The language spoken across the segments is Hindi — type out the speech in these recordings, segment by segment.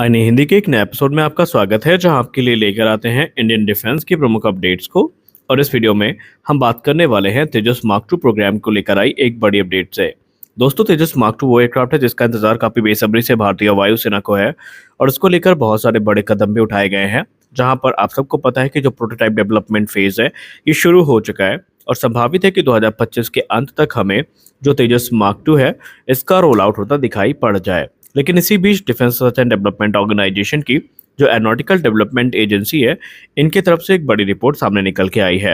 आईने हिंदी के एक नए एपिसोड में आपका स्वागत है जहां आपके लिए लेकर आते हैं इंडियन डिफेंस की प्रमुख अपडेट्स को। और इस वीडियो में हम बात करने वाले हैं तेजस मार्क टू प्रोग्राम को लेकर आई एक बड़ी अपडेट से। दोस्तों, तेजस मार्क टू वो एयरक्राफ्ट है जिसका इंतजार काफी बेसब्री से भारतीय वायुसेना को है और उसको लेकर बहुत सारे बड़े कदम भी उठाए गए हैं। जहां पर आप सबको पता है कि जो प्रोटोटाइप डेवलपमेंट फेज है ये शुरू हो चुका है और संभावित है कि 2025 के अंत तक हमें जो तेजस मार्क टू है इसका रोल आउट होता दिखाई पड़ जाए। लेकिन इसी बीच defence research and development organisation की जो एरोनॉटिकल डेवलपमेंट एजेंसी है इनकी तरफ से एक बड़ी रिपोर्ट सामने निकल के आई है।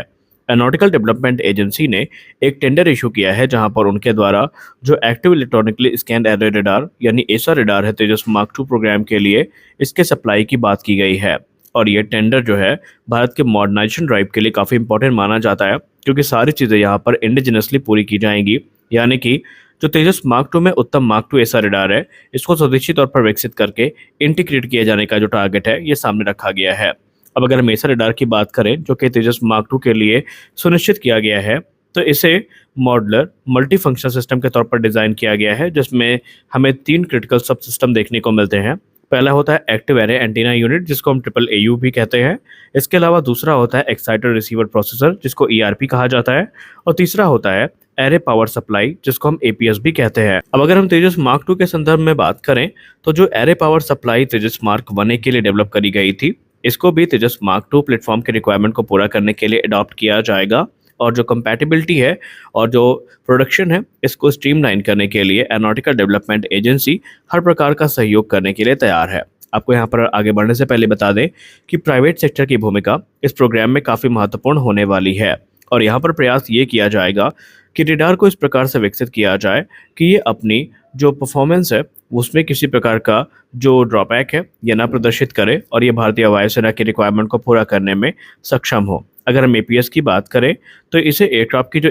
एरोनॉटिकल डेवलपमेंट एजेंसी ने एक टेंडर इशू किया है जहां पर उनके द्वारा जो active electronically scan array radar यानी एसा रडार है तेजस मार्क टू प्रोग्राम के लिए, इसके सप्लाई की बात की गई है। और ये टेंडर जो है भारत के मॉडर्नाइजेशन ड्राइव के लिए काफ़ी इंपॉर्टेंट माना जाता है क्योंकि सारी चीज़ें यहाँ पर इंडिजिनसली पूरी की जाएंगी। यानी कि जो तेजस मार्क टू में उत्तम मार्क टू ऐसा रडार है इसको स्वदेशी तौर पर विकसित करके इंटीग्रेट किए जाने का जो टारगेट है ये सामने रखा गया है। अब अगर हम ऐसा रडार की बात करें जो कि तेजस मार्क टू के लिए सुनिश्चित किया गया है तो इसे मॉडलर मल्टी फंक्शनल सिस्टम के तौर पर डिज़ाइन किया गया है जिसमें हमें 3 क्रिटिकल सब सिस्टम देखने को मिलते हैं। पहला होता है एक्टिव एरे एंटीना यूनिट जिसको हम ट्रिपल एयू भी कहते हैं। इसके अलावा दूसरा होता है एक्साइटेड रिसीवर प्रोसेसर जिसको ईआरपी कहा जाता है। और तीसरा होता है एरे पावर सप्लाई जिसको हम एपीएस भी कहते हैं। अब अगर हम तेजस मार्क टू के संदर्भ में बात करें तो जो एरे पावर सप्लाई तेजस मार्क वन ए के लिए डेवलप करी गई थी इसको भी तेजस मार्क टू प्लेटफॉर्म के रिक्वायरमेंट को पूरा करने के लिए अडॉप्ट किया जाएगा। और जो कंपैटिबिलिटी है और जो प्रोडक्शन है इसको स्ट्रीमलाइन करने के लिए एरोनॉटिकल डेवलपमेंट एजेंसी हर प्रकार का सहयोग करने के लिए तैयार है। आपको यहाँ पर आगे बढ़ने से पहले बता दें कि प्राइवेट सेक्टर की भूमिका इस प्रोग्राम में काफ़ी महत्वपूर्ण होने वाली है। और यहाँ पर प्रयास ये किया जाएगा कि रडार को इस प्रकार से विकसित किया जाए कि ये अपनी जो परफॉर्मेंस है उसमें किसी प्रकार का जो ड्रॉबैक है ये ना प्रदर्शित करे और ये भारतीय वायुसेना की रिक्वायरमेंट को पूरा करने में सक्षम हो। अगर हम एपीएस की बात करें तो इसे एयरक्राफ्ट की जो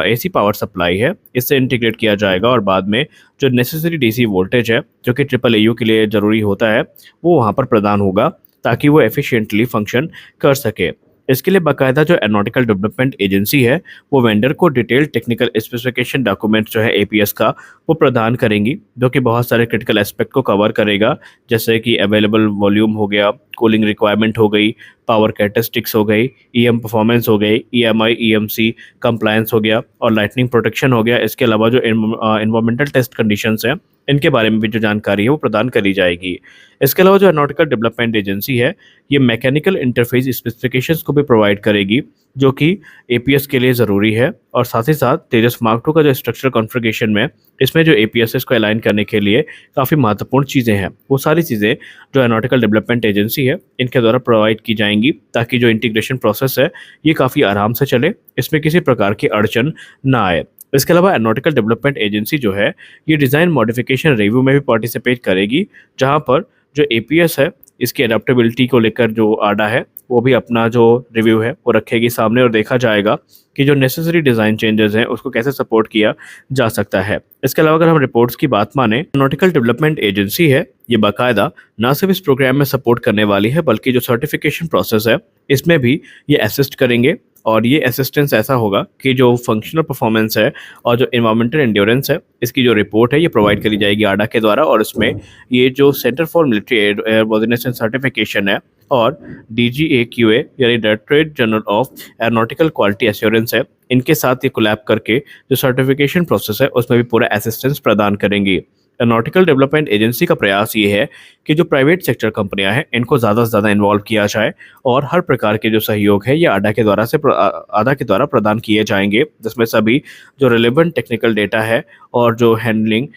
एसी पावर सप्लाई है इससे इंटीग्रेट किया जाएगा और बाद में जो नेसेसरी डीसी वोल्टेज है जो कि ट्रिपल एयू के लिए ज़रूरी होता है वो वहाँ पर प्रदान होगा ताकि वो एफिशिएंटली फंक्शन कर सके। इसके लिए बाकायदा जो एरोनॉटिकल डेवलपमेंट एजेंसी है वो वेंडर को डिटेल टेक्निकल स्पेसिफिकेशन डॉक्यूमेंट जो है एपीएस का वो प्रदान करेंगी जो कि बहुत सारे क्रिटिकल एस्पेक्ट को कवर करेगा जैसे कि अवेलेबल वॉल्यूम हो गया, कूलिंग रिक्वायरमेंट हो गई, पावर कैरेक्टरिस्टिक्स हो गई, ईएम परफॉर्मेंस हो गई, ईएमआई ईएमसी कंप्लायंस हो गया और लाइटनिंग प्रोटेक्शन हो गया। इसके अलावा जो इन्वायरमेंटल टेस्ट कंडीशंस हैं इनके बारे में भी जो जानकारी है वो प्रदान करी जाएगी। इसके अलावा जो एरोनॉटिकल डेवलपमेंट एजेंसी है ये मैकेनिकल इंटरफेस स्पेसिफिकेशंस को भी प्रोवाइड करेगी जो कि एपीएस के लिए ज़रूरी है। और साथ ही साथ तेजस मार्क टू का जो स्ट्रक्चर कॉन्फ़िगरेशन में इसमें जो एपीएस को अलाइन करने के लिए काफ़ी महत्वपूर्ण चीज़ें हैं वो सारी चीज़ें जो एरोनॉटिकल डेवलपमेंट एजेंसी है इनके द्वारा प्रोवाइड की जाएंगी ताकि जो इंटीग्रेशन प्रोसेस है ये काफ़ी आराम से चले, इसमें किसी प्रकार की अड़चन ना आए। इसके अलावा एरोनॉटिकल डेवलपमेंट एजेंसी जो है ये डिज़ाइन मॉडिफिकेशन रिव्यू में भी पार्टिसिपेट करेगी जहां पर जो एपीएस है इसकी अडेप्टेबिलिटी को लेकर जो आडा है वो भी अपना जो रिव्यू है वो रखेगी सामने और देखा जाएगा कि जो नेसेसरी डिज़ाइन चेंजेस हैं उसको कैसे सपोर्ट किया जा सकता है। इसके अलावा अगर हम रिपोर्ट्स की बात माने एरोनॉटिकल डेवलपमेंट एजेंसी है ये बाकायदा ना सिर्फ इस प्रोग्राम में सपोर्ट करने वाली है बल्कि जो सर्टिफिकेशन प्रोसेस है इसमें भी ये असिस्ट करेंगे। और ये असिस्टेंस ऐसा होगा कि जो फंक्शनल परफॉर्मेंस है और जो इन्वायरमेंटल एंड्योरेंस है इसकी जो रिपोर्ट है ये प्रोवाइड करी जाएगी आडा के द्वारा। और इसमें ये जो centre for military airworthiness and certification है और डीजीएक्यूए यानी directorate general of aeronautical quality assurance है इनके साथ ये कोलैब करके जो सर्टिफिकेशन प्रोसेस है उसमें भी पूरा असिस्टेंस प्रदान करेंगी। एरोनॉटिकल डेवलपमेंट एजेंसी का प्रयास ये है कि जो प्राइवेट सेक्टर कंपनियां हैं इनको ज़्यादा से ज़्यादा इन्वॉल्व किया जाए और हर प्रकार के जो सहयोग है ये आडा के द्वारा प्रदान किए जाएंगे जिसमें सभी जो रिलेवेंट टेक्निकल डेटा है और जो हैंडलिंग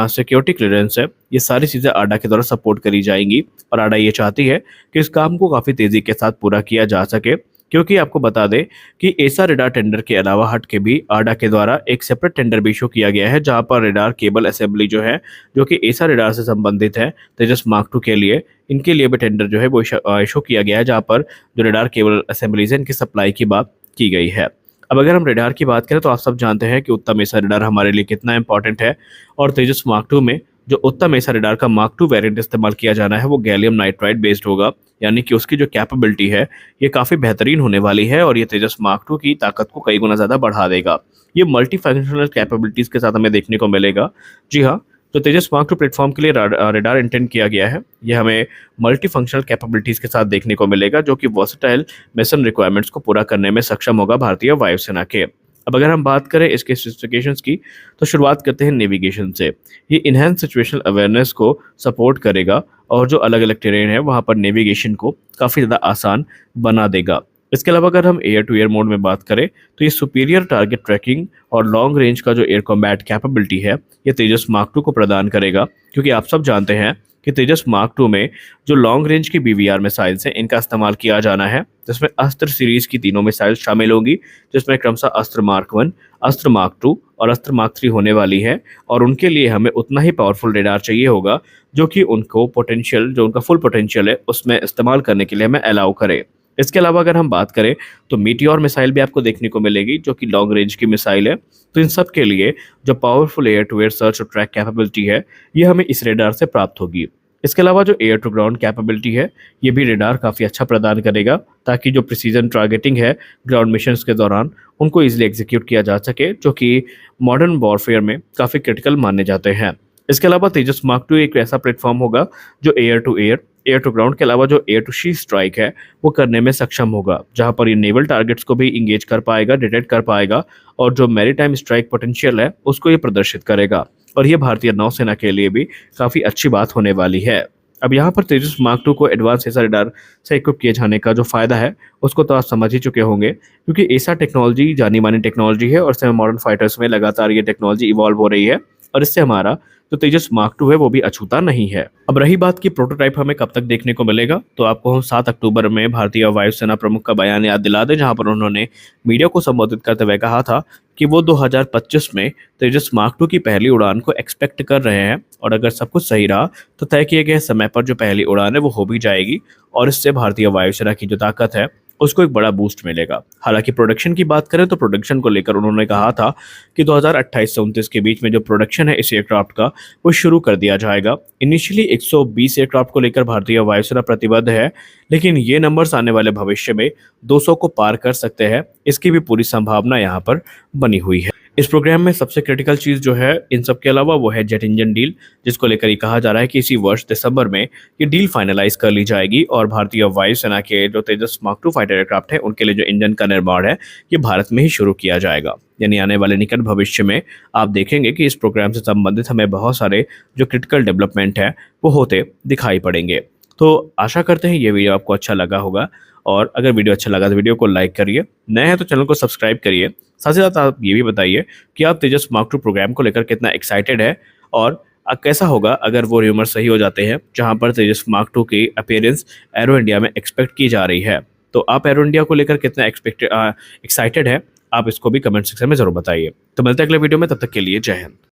सिक्योरिटी क्लियरेंस है ये सारी चीज़ें आडा के द्वारा सपोर्ट करी जाएंगी। और आडा ये चाहती है कि इस काम को काफ़ी तेज़ी के साथ पूरा किया जा सके क्योंकि आपको बता दें कि एसा रडार टेंडर के अलावा हट के भी आडा के द्वारा एक सेपरेट टेंडर भी इशू किया गया है जहां पर रडार केबल असेंबली जो है जो कि एसा रडार से संबंधित है तेजस मार्क टू के लिए, इनके लिए भी टेंडर जो है वो इशू किया गया है जहां पर जो रडार केबल असेंबलीज है इनकी सप्लाई की बात की गई है। अब अगर हम रडार की बात करें तो आप सब जानते हैं कि उत्तम एसा रडार हमारे लिए कितना इंपॉर्टेंट है और तेजस मार्क टू में जो उत्तम एसा रडार का मार्क टू वेरिएंट इस्तेमाल किया जाना है वो गैलियम नाइट्राइड बेस्ड होगा। यानी कि उसकी जो कैपेबिलिटी है ये काफ़ी बेहतरीन होने वाली है और ये तेजस मार्क टू की ताकत को कई गुना ज़्यादा बढ़ा देगा। ये मल्टी फंक्शनल कैपेबिलिटीज़ के साथ हमें देखने को मिलेगा। जी हाँ, तो तेजस मार्क टू प्लेटफॉर्म के लिए रेडार इंटेंड किया गया है। यह हमें मल्टी फंक्शनल कैपेबिलिटीज़ के साथ देखने को मिलेगा, जो कि वर्सटाइल मिशन रिक्वायरमेंट्स को पूरा करने में सक्षम होगा भारतीय वायुसेना के। अब अगर हम बात करें इसके स्पेसिफिकेशंस की, तो शुरुआत करते हैं नेविगेशन से। ये इन्हेंस सिचुएशनल अवेयरनेस को सपोर्ट करेगा और जो अलग अलग टेरेन है वहाँ पर नेविगेशन को काफ़ी ज़्यादा आसान बना देगा। इसके अलावा अगर हम एयर टू एयर मोड में बात करें, तो ये सुपीरियर टारगेट ट्रैकिंग और लॉन्ग रेंज का जो एयर कॉम्बैट कैपेबिलिटी है, ये तेजस मार्क टू को प्रदान करेगा। क्योंकि आप सब जानते हैं कि तेजस मार्क टू में जो लॉन्ग रेंज की बीवीआर मिसाइल्स हैं, इनका इस्तेमाल किया जाना है, जिसमें अस्त्र सीरीज की तीनों मिसाइल शामिल होंगी, जिसमें क्रमशः अस्त्र मार्क 1, अस्त्र मार्क 2 और अस्त्र मार्क 3 होने वाली है। और उनके लिए हमें उतना ही पावरफुल रेडार चाहिए होगा, जो कि उनको पोटेंशियल, जो उनका फुल पोटेंशियल है, उसमें इस्तेमाल करने के लिए हमें अलाउ करे। इसके अलावा अगर हम बात करें, तो मीटियोर मिसाइल भी आपको देखने को मिलेगी, जो कि लॉन्ग रेंज की मिसाइल है। तो इन सब के लिए जो powerful air to air search और ट्रैक कैपेबिलिटी है, ये हमें इस रेडार से प्राप्त होगी। इसके अलावा जो एयर टू ग्राउंड कैपेबिलिटी है, ये भी रेडार काफ़ी अच्छा प्रदान करेगा, ताकि जो प्रिसीजन टारगेटिंग है ग्राउंड मिशंस के दौरान, उनको इजीली एग्जीक्यूट किया जा सके, जो कि मॉडर्न वॉरफेयर में काफ़ी क्रिटिकल माने जाते हैं। इसके अलावा तेजस मार्क टू एक ऐसा प्लेटफॉर्म होगा जो एयर टू ग्राउंड के अलावा जो एयर टू सी स्ट्राइक है, वो करने में सक्षम होगा, जहां पर ये नेवल टारगेट्स को भी इंगेज कर पाएगा, डिटेक्ट कर पाएगा, और जो मैरीटाइम स्ट्राइक पोटेंशियल है उसको ये प्रदर्शित करेगा। और ये भारतीय नौसेना के लिए भी काफ़ी अच्छी बात होने वाली है। अब यहाँ पर तेजस मार्क टू को एडवांस एसा रडार से इक्विप किए जाने का जो फ़ायदा है, उसको तो आप समझ ही चुके होंगे, क्योंकि एसा टेक्नोलॉजी जानी मानी टेक्नोलॉजी है और इससे मॉडर्न फाइटर्स में लगातार ये टेक्नोलॉजी इवॉल्व हो रही है, और इससे हमारा जो तेजस मार्क टू है वो भी अछूता नहीं है। अब रही बात की प्रोटोटाइप हमें कब तक देखने को मिलेगा, तो आपको हम 7 अक्टूबर में भारतीय वायुसेना प्रमुख का बयान याद दिला दें, जहां पर उन्होंने मीडिया को संबोधित करते हुए कहा था कि वो 2025 में तेजस मार्क टू की पहली उड़ान को एक्सपेक्ट कर रहे हैं, और अगर सब कुछ सही रहा तो तय किए गए समय पर जो पहली उड़ान है वो हो भी जाएगी, और इससे भारतीय वायुसेना की जो ताकत है उसको एक बड़ा बूस्ट मिलेगा। हालांकि प्रोडक्शन की बात करें, तो प्रोडक्शन को लेकर उन्होंने कहा था कि 2028 से 29 के बीच में जो प्रोडक्शन है इस एयरक्राफ्ट का, वो शुरू कर दिया जाएगा। इनिशियली 120 एयरक्राफ्ट को लेकर भारतीय वायुसेना प्रतिबद्ध है, लेकिन ये नंबर्स आने वाले भविष्य में 200 को पार कर सकते हैं, इसकी भी पूरी संभावना यहाँ पर बनी हुई है। इस प्रोग्राम में सबसे क्रिटिकल चीज़ जो है इन सब के अलावा, वो है जेट इंजन डील, जिसको लेकर ये कहा जा रहा है कि इसी वर्ष दिसंबर में ये डील फाइनलाइज कर ली जाएगी, और भारतीय वायुसेना के जो तेजस मार्क टू फाइटर एयरक्राफ्ट है, उनके लिए जो इंजन का निर्माण है, ये भारत में ही शुरू किया जाएगा। यानी आने वाले निकट भविष्य में आप देखेंगे कि इस प्रोग्राम से संबंधित हमें बहुत सारे जो क्रिटिकल डेवलपमेंट है वो होते दिखाई पड़ेंगे। तो आशा करते हैं ये वीडियो आपको अच्छा लगा होगा, और अगर वीडियो अच्छा लगा तो वीडियो को लाइक करिए, नए हैं तो चैनल को सब्सक्राइब करिए। साथ ही साथ आप ये भी बताइए कि आप तेजस मार्क टू प्रोग्राम को लेकर कितना एक्साइटेड है, और कैसा होगा अगर वो र्यूमर सही हो जाते हैं, जहां पर तेजस मार्क टू की अपीयरेंस एरो इंडिया में एक्सपेक्ट की जा रही है। तो आप एरो इंडिया को लेकर कितना एक्साइटेड है, आप इसको भी कमेंट सेक्शन में जरूर बताइए। तो मिलते हैं अगले वीडियो में, तब तक के लिए जय हिंद।